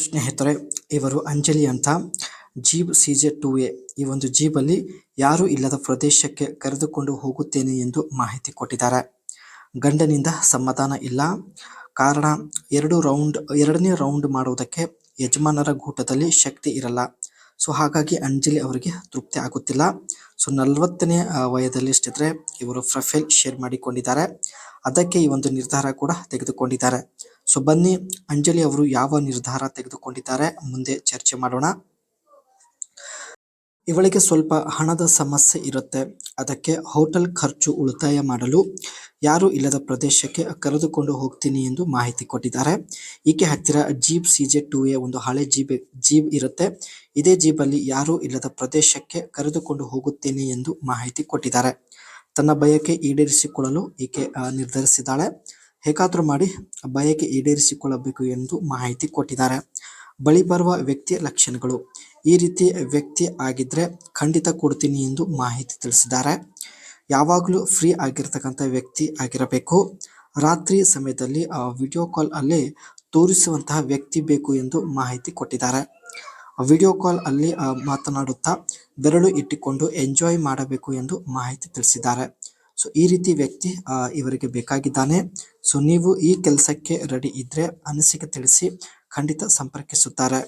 ಸ್ನೇಹಿತರೆ, ಇವರು ಅಂಜಲಿ ಅಂತ ಜೀಪ್ CJ2A ಈ ಒಂದು ಜೀಬಲ್ಲಿ ಯಾರೂ ಇಲ್ಲದ ಪ್ರದೇಶಕ್ಕೆ ಕರೆದುಕೊಂಡು ಹೋಗುತ್ತೇನೆ ಎಂದು ಮಾಹಿತಿ ಕೊಟ್ಟಿದ್ದಾರೆ. ಗಂಡನಿಂದ ಸಮಾಧಾನ ಇಲ್ಲ. ಕಾರಣ ಎರಡನೇ ರೌಂಡ್ ಮಾಡುವುದಕ್ಕೆ ಯಜಮಾನರ ಗೂಟದಲ್ಲಿ ಶಕ್ತಿ ಇರಲ್ಲ. ಸೊ ಹಾಗಾಗಿ ಅಂಜಲಿ ಅವರಿಗೆ ತೃಪ್ತಿ ಆಗುತ್ತಿಲ್ಲ. ಸೊ 40ನೇ ವಯದಲ್ಲಿ ಸ್ನೇಹಿತರೆ ಇವರು ಪ್ರೊಫೈಲ್ ಶೇರ್ ಮಾಡಿಕೊಂಡಿದ್ದಾರೆ. ಅದಕ್ಕೆ ಈ ಒಂದು ನಿರ್ಧಾರ ಕೂಡ ತೆಗೆದುಕೊಂಡಿದ್ದಾರೆ. ಸೊ ಬನ್ನಿ ಅಂಜಲಿ ಅವರು ಯಾವ ನಿರ್ಧಾರ ತೆಗೆದುಕೊಂಡಿದ್ದಾರೆ ಮುಂದೆ ಚರ್ಚೆ ಮಾಡೋಣ. ಇವಳಿಗೆ ಸ್ವಲ್ಪ ಹಣದ ಸಮಸ್ಯೆ ಇರುತ್ತೆ. ಅದಕ್ಕೆ ಹೋಟೆಲ್ ಖರ್ಚು ಉಳಿತಾಯ ಮಾಡಲು ಯಾರೂ ಇಲ್ಲದ ಪ್ರದೇಶಕ್ಕೆ ಕರೆದುಕೊಂಡು ಹೋಗ್ತೀನಿ ಎಂದು ಮಾಹಿತಿ ಕೊಟ್ಟಿದ್ದಾರೆ. ಈಕೆ ಹತ್ತಿರ ಜೀಪ್ CJ2A ಒಂದು ಹಳೆ ಜೀಪ್ ಇರುತ್ತೆ. ಇದೇ ಜೀಬಲ್ಲಿ ಯಾರೂ ಇಲ್ಲದ ಪ್ರದೇಶಕ್ಕೆ ಕರೆದುಕೊಂಡು ಹೋಗುತ್ತೇನೆ ಎಂದು ಮಾಹಿತಿ ಕೊಟ್ಟಿದ್ದಾರೆ. ತನ್ನ ಬಯಕೆ ಈಡೇರಿಸಿಕೊಳ್ಳಲು ಈಕೆ ನಿರ್ಧರಿಸಿದ್ದಾಳೆ. ಹೇಗಾದರೂ ಮಾಡಿ ಬಯಕೆ ಈಡೇರಿಸಿಕೊಳ್ಳಬೇಕು ಎಂದು ಮಾಹಿತಿ ಕೊಟ್ಟಿದ್ದಾರೆ. ಬಳಿ ಬರುವ ವ್ಯಕ್ತಿಯ ಲಕ್ಷಣಗಳು: ಈ ರೀತಿ ವ್ಯಕ್ತಿ ಆಗಿದ್ರೆ ಖಂಡಿತ ಕೊಡ್ತೀನಿ ಎಂದು ಮಾಹಿತಿ ತಿಳಿಸಿದ್ದಾರೆ. ಯಾವಾಗಲೂ ಫ್ರೀ ಆಗಿರ್ತಕ್ಕಂಥ ವ್ಯಕ್ತಿ ಆಗಿರಬೇಕು. ರಾತ್ರಿ ಸಮಯದಲ್ಲಿ ವಿಡಿಯೋ ಕಾಲ್ ಅಲ್ಲಿ ತೋರಿಸುವಂತಹ ವ್ಯಕ್ತಿ ಬೇಕು ಎಂದು ಮಾಹಿತಿ ಕೊಟ್ಟಿದ್ದಾರೆ. ವಿಡಿಯೋ ಕಾಲ್ ಅಲ್ಲಿ ಮಾತನಾಡುತ್ತಾ ಬೆರಳು ಇಟ್ಟುಕೊಂಡು ಎಂಜಾಯ್ ಮಾಡಬೇಕು ಎಂದು ಮಾಹಿತಿ ತಿಳಿಸಿದ್ದಾರೆ. ಸೊ ಈ ರೀತಿ ವ್ಯಕ್ತಿ ಇವರಿಗೆ ಬೇಕಾಗಿದ್ದಾನೆ. ಸೊ ನೀವು ಈ ಕೆಲಸಕ್ಕೆ ರೆಡಿ ಇದ್ರೆ ಅನಿಸಿಕೆ ತಿಳಿಸಿ, ಖಂಡಿತ ಸಂಪರ್ಕಿಸುತ್ತಾರೆ.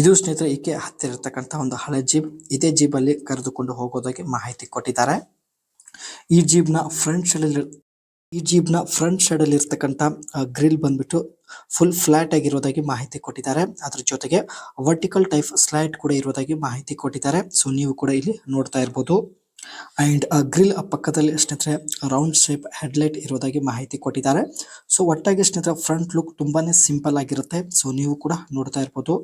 ಇದು ಸ್ನೇಹಿತರೆ ಈಕೆ ಹತ್ತಿರ ಇರತಕ್ಕಂಥ ಒಂದು ಹಳೆ ಜೀಪ್. ಇದೇ ಜೀಬಲ್ಲಿ ಕರೆದುಕೊಂಡು ಹೋಗೋದಾಗಿ ಮಾಹಿತಿ ಕೊಟ್ಟಿದ್ದಾರೆ. ಈ ಜೀಬ್ನ ಫ್ರಂಟ್ ಸೈಡ್ ಅಲ್ಲಿ ಇರ್ತಕ್ಕಂಥ ಗ್ರಿಲ್ ಬಂದ್ಬಿಟ್ಟು ಫುಲ್ ಫ್ಲಾಟ್ ಆಗಿರೋದಾಗಿ ಮಾಹಿತಿ ಕೊಟ್ಟಿದ್ದಾರೆ. ಅದ್ರ ಜೊತೆಗೆ ವರ್ಟಿಕಲ್ ಟೈಪ್ ಸ್ಲೈಡ್ ಕೂಡ ಇರೋದಾಗಿ ಮಾಹಿತಿ ಕೊಟ್ಟಿದ್ದಾರೆ. ಸೊ ನೀವು ಕೂಡ ಇಲ್ಲಿ ನೋಡ್ತಾ ಇರಬಹುದು. ಅಂಡ್ ಗ್ರಿಲ್ ಪಕ್ಕದಲ್ಲಿ ಸ್ನೇಹಿತರೆ ರೌಂಡ್ ಶೇಪ್ ಹೆಡ್ಲೈಟ್ ಇರೋದಾಗಿ ಮಾಹಿತಿ ಕೊಟ್ಟಿದ್ದಾರೆ. ಸೊ ಒಟ್ಟಾಗಿ ಸ್ನೇಹಿತರೆ ಫ್ರಂಟ್ ಲುಕ್ ತುಂಬಾನೇ ಸಿಂಪಲ್ ಆಗಿರುತ್ತೆ. ಸೊ ನೀವು ಕೂಡ ನೋಡ್ತಾ ಇರಬಹುದು.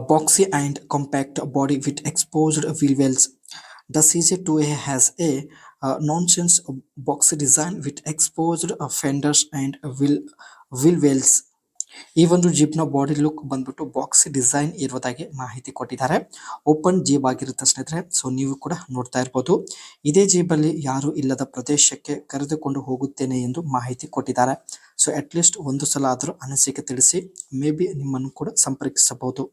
Boxy and compact body with exposed wheel wells. The CJ2A has a nonsense boxy design with exposed fenders and wheel wells. ಈ ಒಂದು ಜೀಪ್ನ ಬಾಡಿ ಲುಕ್ ಬಂದ್ಬಿಟ್ಟು ಬಾಕ್ಸಿ ಡಿಸೈನ್ ಇರೋದಾಗಿ ಮಾಹಿತಿ ಕೊಟ್ಟಿದ್ದಾರೆ. ಓಪನ್ ಜೀಪ್ ಆಗಿರುತ್ತೆ ಸ್ನೇಹಿತರೆ. ಸೊ ನೀವು ಕೂಡ ನೋಡ್ತಾ ಇರಬಹುದು. ಇದೇ ಜೀಬಲ್ಲಿ ಯಾರು ಇಲ್ಲದ ಪ್ರದೇಶಕ್ಕೆ ಕರೆದುಕೊಂಡು ಹೋಗುತ್ತೇನೆ ಎಂದು ಮಾಹಿತಿ ಕೊಟ್ಟಿದ್ದಾರೆ. ಸೊ ಅಟ್ಲೀಸ್ಟ್ ಒಂದು ಸಲ ಆದರೂ ಅನಿಸಿಕೆ ತಿಳಿಸಿ, ಮೇ ಬಿ ನಿಮ್ಮನ್ನು ಕೂಡ ಸಂಪರ್ಕಿಸಬಹುದು.